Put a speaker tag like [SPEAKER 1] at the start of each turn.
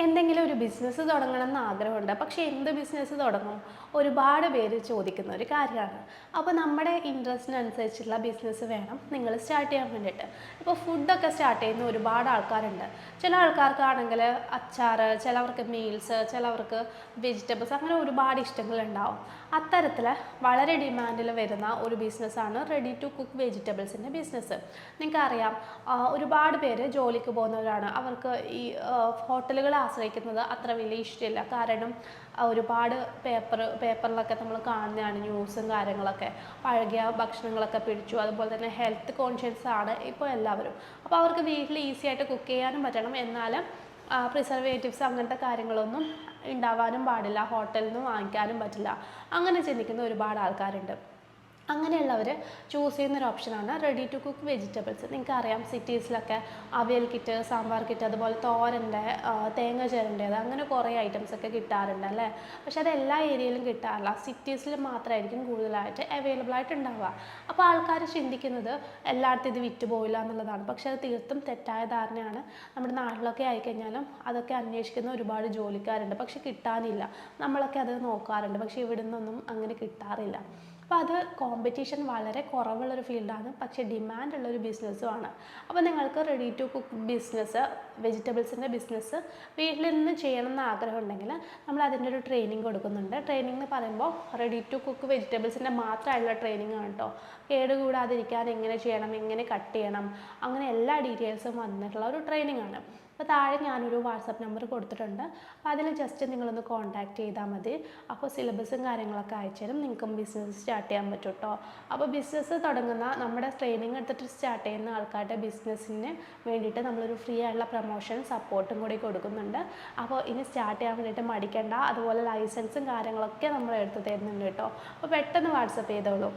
[SPEAKER 1] എന്തെങ്കിലും ഒരു ബിസിനസ് തുടങ്ങണം എന്ന് ആഗ്രഹമുണ്ട്. പക്ഷേ എന്ത് ബിസിനസ് തുടങ്ങും? ഒരുപാട് പേര് ചോദിക്കുന്ന ഒരു കാര്യമാണ്. അപ്പോൾ നമ്മുടെ ഇൻട്രസ്റ്റിനനുസരിച്ചുള്ള ബിസിനസ് വേണം നിങ്ങൾ സ്റ്റാർട്ട് ചെയ്യാൻ വേണ്ടിയിട്ട്. ഇപ്പോൾ ഫുഡൊക്കെ സ്റ്റാർട്ട് ചെയ്യുന്ന ഒരുപാട് ആൾക്കാരുണ്ട്. ചില ആൾക്കാർക്കാണെങ്കിൽ അച്ചാർ, ചിലവർക്ക് മീൽസ്, ചിലവർക്ക് വെജിറ്റബിൾസ്, അങ്ങനെ ഒരുപാട് ഇഷ്ടങ്ങളുണ്ടാവും. അത്തരത്തിൽ വളരെ ഡിമാൻഡിൽ വരുന്ന ഒരു ബിസിനസ്സാണ് റെഡി ടു കുക്ക് വെജിറ്റബിൾസിൻ്റെ ബിസിനസ്. നിങ്ങൾക്കറിയാം, ഒരുപാട് പേര് ജോലിക്ക് പോകുന്നവരാണ്. അവർക്ക് ഈ ഹോട്ടലുകളെ ആശ്രയിക്കുന്നത് അത്ര വലിയ ഇഷ്ടമില്ല. കാരണം ഒരുപാട് പേപ്പറിലൊക്കെ നമ്മൾ കാണുന്നതാണ് ന്യൂസും കാര്യങ്ങളൊക്കെ. പഴകിയ ഭക്ഷണങ്ങളൊക്കെ പിടിച്ചു. അതുപോലെ തന്നെ ഹെൽത്ത് കോൺഷ്യസ് ആണ് ഇപ്പോൾ എല്ലാവരും. അപ്പോൾ അവർക്ക് വീട്ടിൽ ഈസി ആയിട്ട് കുക്ക് ചെയ്യാനും പറ്റണം, എന്നാൽ പ്രിസർവേറ്റീവ്സ് അങ്ങനത്തെ കാര്യങ്ങളൊന്നും ഉണ്ടാവാനും പാടില്ല, ഹോട്ടലിൽ നിന്ന് വാങ്ങിക്കാനും പറ്റില്ല. അങ്ങനെ ചിന്തിക്കുന്ന ഒരുപാട് ആൾക്കാരുണ്ട്. അങ്ങനെയുള്ളവർ ചൂസ് ചെയ്യുന്നൊരു ഓപ്ഷനാണ് റെഡി ടു കുക്ക് വെജിറ്റബിൾസ്. നിങ്ങൾക്കറിയാം, സിറ്റീസിലൊക്കെ അവിയൽ കിറ്റ്, സാമ്പാർ കിറ്റ്, അതുപോലെ തോരൻ്റെ, തേങ്ങ ചിരണ്ടിയത്, അങ്ങനെ കുറേ ഐറ്റംസൊക്കെ കിട്ടാറുണ്ട് അല്ലേ. പക്ഷെ അത് എല്ലാ ഏരിയയിലും കിട്ടാറില്ല. സിറ്റീസിൽ മാത്രമായിരിക്കും കൂടുതലായിട്ട് അവൈലബിൾ ആയിട്ട് ഉണ്ടാവുക. അപ്പോൾ ആൾക്കാർ ചിന്തിക്കുന്നത് എല്ലായിടത്തും ഇത് വിറ്റ് പോയില്ല എന്നുള്ളതാണ്. പക്ഷെ അത് തീർത്തും തെറ്റായ ധാരണയാണ്. നമ്മുടെ നാട്ടിലൊക്കെ ആയിക്കഴിഞ്ഞാലും അതൊക്കെ അന്വേഷിക്കുന്ന ഒരുപാട് ജോലിക്കാരുണ്ട്, പക്ഷെ കിട്ടാനില്ല. നമ്മളൊക്കെ അത് നോക്കാറുണ്ട്, പക്ഷെ ഇവിടെ നിന്നൊന്നും അങ്ങനെ കിട്ടാറില്ല. അപ്പോൾ അത് കോമ്പറ്റീഷൻ വളരെ കുറവുള്ളൊരു ഫീൽഡാണ്, പക്ഷേ ഡിമാൻഡുള്ളൊരു ബിസിനസ്സുമാണ്. അപ്പോൾ നിങ്ങൾക്ക് റെഡി ടു കുക്ക് ബിസിനസ്, വെജിറ്റബിൾസിൻ്റെ ബിസിനസ് വീട്ടിൽ നിന്ന് ചെയ്യണമെന്ന് ആഗ്രഹം ഉണ്ടെങ്കിൽ നമ്മൾ അതിൻ്റെ ഒരു ട്രെയിനിങ് കൊടുക്കുന്നുണ്ട്. ട്രെയിനിങ് എന്ന് പറയുമ്പോൾ റെഡി ടു കുക്ക് വെജിറ്റബിൾസിൻ്റെ മാത്രമായിട്ടുള്ള ട്രെയിനിങ് ആണ് കേട്ടോ. കേടുകൂടാതിരിക്കാൻ എങ്ങനെ ചെയ്യണം, എങ്ങനെ കട്ട് ചെയ്യണം, അങ്ങനെ എല്ലാ ഡീറ്റെയിൽസും വന്നിട്ടുള്ള ഒരു ട്രെയിനിങ് ആണ്. അപ്പോൾ താഴെ ഞാനൊരു വാട്സപ്പ് നമ്പർ കൊടുത്തിട്ടുണ്ട്. അപ്പോൾ അതിൽ ജസ്റ്റ് നിങ്ങളൊന്ന് കോൺടാക്റ്റ് ചെയ്താൽ മതി. അപ്പോൾ സിലബസും കാര്യങ്ങളൊക്കെ അയച്ചു തരും. നിങ്ങൾക്കും ബിസിനസ് സ്റ്റാർട്ട് ചെയ്യാൻ പറ്റും കേട്ടോ. അപ്പോൾ ബിസിനസ് തുടങ്ങുന്ന, നമ്മുടെ ട്രെയിനിങ് എടുത്തിട്ട് സ്റ്റാർട്ട് ചെയ്യുന്ന ആൾക്കാരുടെ ബിസിനസ്സിന് വേണ്ടിയിട്ട് നമ്മളൊരു ഫ്രീ ആയിട്ടുള്ള പ്രൊമോഷൻ സപ്പോർട്ടും കൂടി കൊടുക്കുന്നുണ്ട്. അപ്പോൾ ഇനി സ്റ്റാർട്ട് ചെയ്യാൻ വേണ്ടിയിട്ട് മടിക്കേണ്ട. അതുപോലെ ലൈസൻസും കാര്യങ്ങളൊക്കെ നമ്മൾ എടുത്ത് തരുന്നുണ്ട് കേട്ടോ. അപ്പോൾ പെട്ടെന്ന് വാട്സപ്പ് ചെയ്തോളൂ.